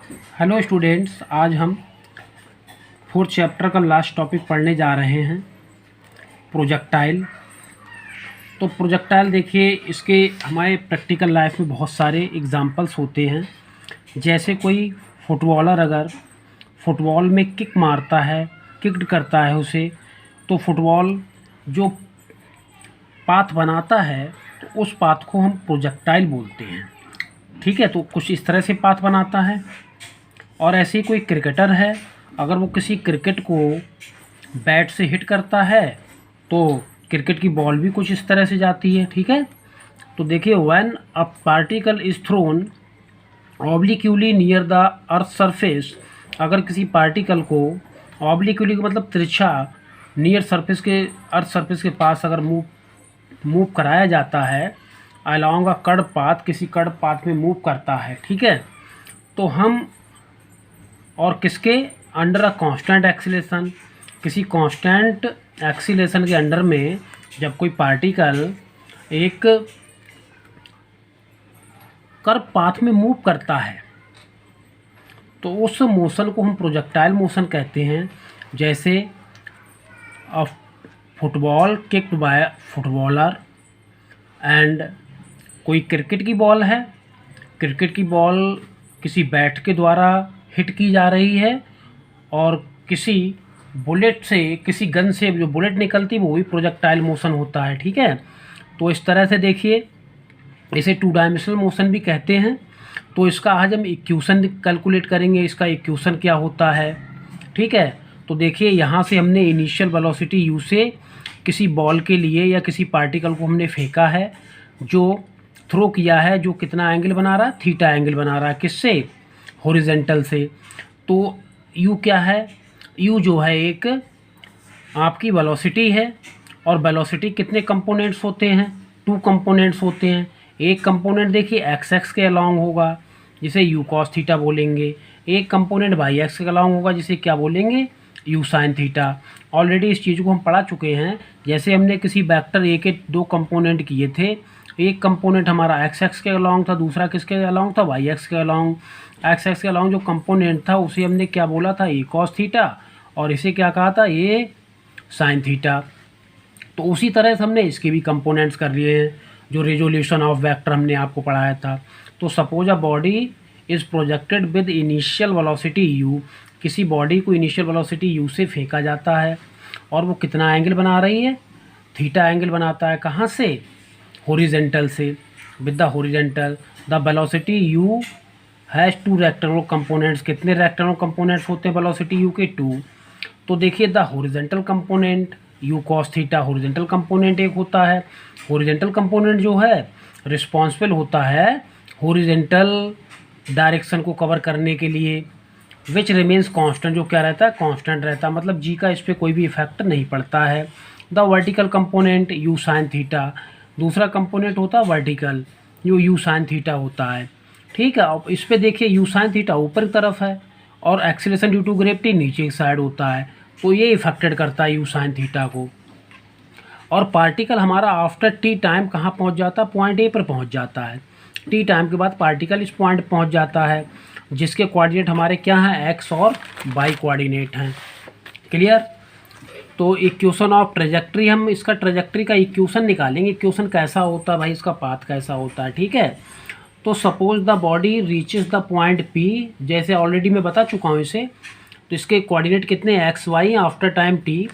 Hello students, आज हम fourth chapter का लास्ट टॉपिक पढ़ने जा रहे हैं, प्रोजेक्टाइल। तो प्रोजेक्टाइल देखिए, इसके हमारे प्रैक्टिकल लाइफ में बहुत सारे एग्जांपल्स होते हैं। जैसे कोई फुटबॉलर अगर फुटबॉल में किक मारता है, किक्ड करता है उसे, तो फुटबॉल जो पाथ बनाता है तो उस पाथ को हम प्रोजेक्टाइल बोलते हैं। ठीक है, तो कुछ इस तरह से पाथ बनाता है। और ऐसे ही कोई क्रिकेटर है, अगर वो किसी क्रिकेट को बैट से हिट करता है तो क्रिकेट की बॉल भी कुछ इस तरह से जाती है। ठीक है, तो देखिए, when a particle is thrown obliquely near the earth surface, अगर किसी पार्टिकल को ऑब्लिक्यूली का मतलब तिरछा, नियर सरफेस के, अर्थ सरफेस के पास अगर मूव कराया जाता है, अलोंग अ कर्ड पाथ, किसी कर्ड पाथ में मूव करता है, ठीक है, तो हम, और किसके अंडर अ कांस्टेंट एक्सीलेशन, किसी कांस्टेंट एक्सीलेशन के अंडर में जब कोई पार्टिकल एक कर्व पाथ में मूव करता है तो उस मोशन को हम प्रोजेक्टाइल मोशन कहते हैं। जैसे अ football kicked bye footballer, and कोई क्रिकेट की बॉल है, क्रिकेट की बॉल किसी बैट के द्वारा हिट की जा रही है, और किसी बुलेट से, किसी गन से जो बुलेट निकलती है वो भी प्रोजेक्टाइल मोशन होता है। ठीक है, तो इस तरह से देखिए, इसे टू डायमेंशनल मोशन भी कहते हैं। तो इसका आज हम इक्वेशन कैलकुलेट करेंगे, इसका इक्वेशन क्या होता है। ठीक है, तो देखिए, यहाँ से हमने इनिशियल वेलोसिटी u से किसी बॉल के लिए या किसी पार्टिकल को हमने फेंका है, जो थ्रो किया है, जो कितना एंगल बना रहा है, थीटा एंगल बना रहा है, किससे, हॉरिजॉन्टल से। तो u क्या है, u जो है एक आपकी वेलोसिटी है, और वेलोसिटी कितने कंपोनेंट्स होते हैं, 2 कंपोनेंट्स होते हैं। एक कंपोनेंट देखिए एक्स एक्स के अलोंग होगा, जिसे यू कॉस थीटा बोलेंगे। एक कंपोनेंट वाई एक्स के अलोंग होगा, जिसे क्या बोलेंगे, यू साइन थीटा। ऑलरेडी इस चीज़ को हम पढ़ा चुके हैं। जैसे हमने किसी वेक्टर ए के 2 कंपोनेंट किए थे, एक कंपोनेंट हमारा एक्स एक्स के अलोंग था, दूसरा किसके अलोंग था, वाई एक्स के अलोंग। एक्स एक्स के अलोंग जो कंपोनेंट था उसे हमने क्या बोला था, ए कॉस थीटा, और इसे क्या कहा था, ए साइन थीटा। तो उसी तरह से हमने इसके भी कंपोनेंट्स कर लिए हैं, जो रेजोल्यूशन ऑफ वेक्टर हमने आपको पढ़ाया था। तो suppose a body is projected with initial velocity u, किसी बॉडी को इनिशियल वेलोसिटी u से फेंका जाता है, और वो कितना एंगल बना रही है, थीटा एंगल बनाता है। कहाँ से, हॉरिजॉन्टल से, with the horizontal. The velocity u has 2 rectangular components. कितने रेक्टेंगुलर कंपोनेंट्स होते हैं वेलोसिटी u के, 2। तो देखिए, the horizontal component u cos theta, horizontal component एक होता है। हॉरिजॉन्टल कंपोनेंट जो है रिस्पॉन्सिबल होता है हॉरिजॉन्टल डायरेक्शन को कवर करने के लिए। विच रिमेन्स कांस्टेंट, जो क्या रहता है, कांस्टेंट रहता है, मतलब जी का इस पर कोई भी इफेक्ट नहीं पड़ता है। The vertical component u sine theta, दूसरा कंपोनेंट होता है वर्टिकल, जो u साइन थीटा होता है। ठीक है, अब इस पर देखिए, u साइन थीटा ऊपर की तरफ है, और एक्सीलरेशन ड्यू टू ग्रेविटी नीचे की साइड होता है, तो ये इफेक्टेड करता है यू साइन थीटा को। और पार्टिकल हमारा आफ्टर टी टाइम कहाँ पहुँच जाता है, पॉइंट ए पर पहुँच जाता है। टी टाइम के बाद पार्टिकल इस पॉइंट पर पहुँच जाता है, जिसके कोऑर्डिनेट हमारे क्या हैं, एक्स और वाई कोऑर्डिनेट हैं। क्लियर। तो इक्वेशन ऑफ ट्रेजेक्ट्री, हम इसका ट्रेजेक्ट्री का इक्वेशन निकालेंगे। इक्वेशन कैसा होता है भाई, इसका पाथ कैसा होता है। ठीक है, तो suppose the body reaches the point p, जैसे ऑलरेडी मैं बता चुका हूँ इसे, तो इसके कोऑर्डिनेट कितने, x y after time t.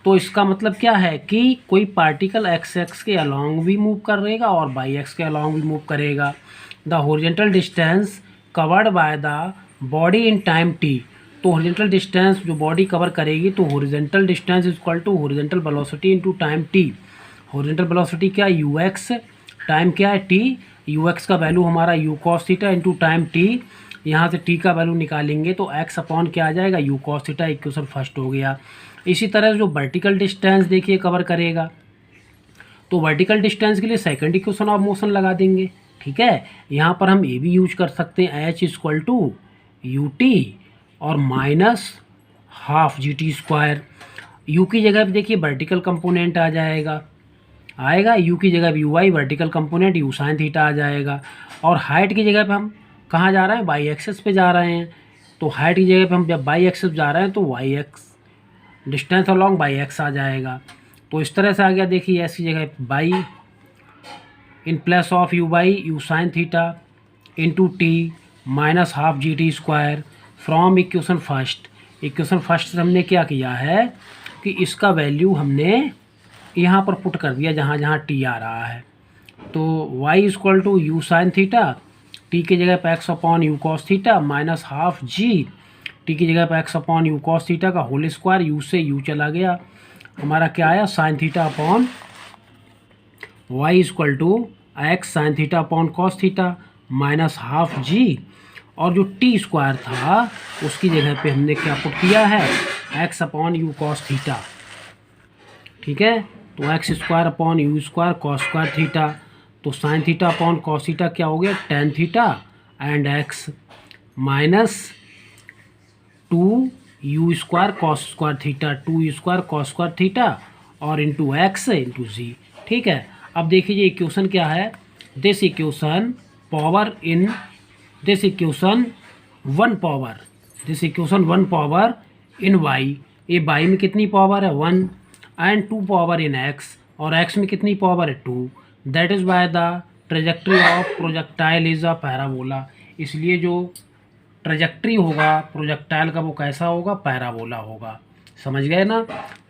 तो इसका मतलब क्या है कि कोई पार्टिकल एक्स एक्स के अलोंग भी मूव करेगा और वाई एक्स के अलोंग भी मूव करेगा। The horizontal distance covered by the body in time t, तो हॉरिजॉन्टल डिस्टेंस जो बॉडी कवर करेगी, तो horizontal distance is equal to horizontal velocity into time t. Horizontal velocity क्या है, यू एक्स, टाइम क्या है, टी। यू एक्स का value हमारा u cos theta into time t. यहाँ से टी का वैल्यू निकालेंगे तो एक्स अपॉन क्या आ जाएगा, you cos theta. Equation first हो गया। इसी तरह जो वर्टिकल डिस्टेंस देखिए कवर करेगा, तो वर्टिकल डिस्टेंस के लिए सेकंड इक्वेशन ऑफ मोशन लगा देंगे। ठीक है, यहाँ पर हम ये भी यूज कर सकते हैं, h equal to u t और minus half g t square. U की जगह पे देखिए वर्टिकल कंपोनेंट आ जाएगा, आएगा, यू की जगह पे u y, vertical component u sine theta आ जाएगा, और हाइट की जगह पे हम कहाँ जा रहे हैं, वाई एक्सेस पे जा रहे हैं। तो हाइट की जगह पे हम जब वाई एक्सेस जा रहे हैं तो y x distance along by x आ जाएगा। तो इस तरह से आ गया, देखिए ऐसी जगह by in place of you by you sine theta into T minus half g t square from equation first. Equation first हमने क्या किया है कि इसका वैल्यू हमने यहाँ पर पुट कर दिया जहाँ जहाँ टी आ रहा है। तो y equal to u sine theta, t की जगह पर x upon u cos theta minus half g, t की जगह पर x upon u cos theta का होल स्क्वायर, यू से यू चला गया, हमारा क्या आया sine theta upon y equal to x sine theta upon cos theta minus half g, और जो टी स्क्वायर था उसकी जगह पे हमने क्या पुट किया है, x upon u cos theta. ठीक है, तो x square upon u square cos square theta, तो sine theta upon cos theta क्या हो गया, tan theta and x minus two u square cos square theta, two u square cos square theta और into x into g. ठीक है, अब देखिए equation क्या है, this equation power in this equation one power, this equation one power in Y, ये Y में कितनी पावर है 1 एंड 2 पावर इन एक्स, और एक्स में कितनी पावर है 2, that is by the trajectory of projectile is a parabola. इसलिए जो ट्रेजेक्ट्री होगा प्रोजेक्टाइल का वो कैसा होगा, पैराबोला होगा। समझ गए ना।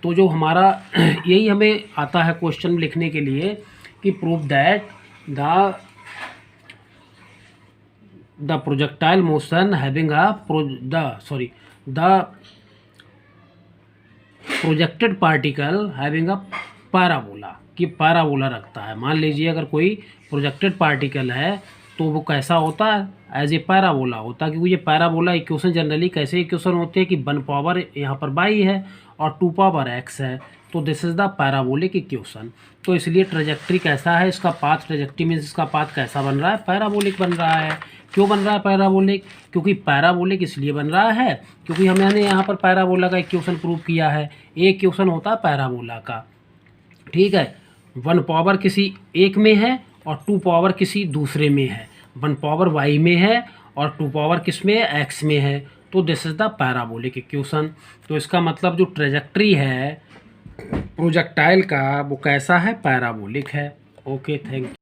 तो जो हमारा यही हमें आता है क्वेश्चन लिखने के लिए कि prove that the projectile motion having the projected particle having a parabola, कि पैराबोला रखता है। मान लीजिए अगर कोई प्रोजेक्टेड पार्टिकल है तो वो कैसा होता है, एज ए पैराबोला होता है, क्योंकि ये पैराबोला इक्वेशन जनरली कैसे इक्वेशन होते हैं कि 1 पावर यहाँ पर बाई है और 2 पावर एक्स है, तो this is the parabolic equation. तो इसलिए ट्रेजेक्ट्री कैसा है, इसका पाथ ट्रेजेक्ट्री मीन्स इसका पाथ कैसा बन रहा है, पैराबोलिक बन रहा है। क्यों बन रहा है पैराबोलिक, क्योंकि पैराबोलिक इसलिए बन रहा है क्योंकि हमने यहाँ पर पैराबोला का इक्वेशन प्रूव किया है। एक इक्वेशन होता है पैराबोला का। ठीक है, 1 पावर किसी एक में है और 2 पावर किसी दूसरे में है, 1 पावर वाई में है और 2 पावर किस में है, एक्स में है, तो this is the parabolic equation. तो इसका मतलब जो ट्रेजेक्ट्री है प्रोजेक्टाइल का वो कैसा है, पैराबोलिक है। Okay, thank you.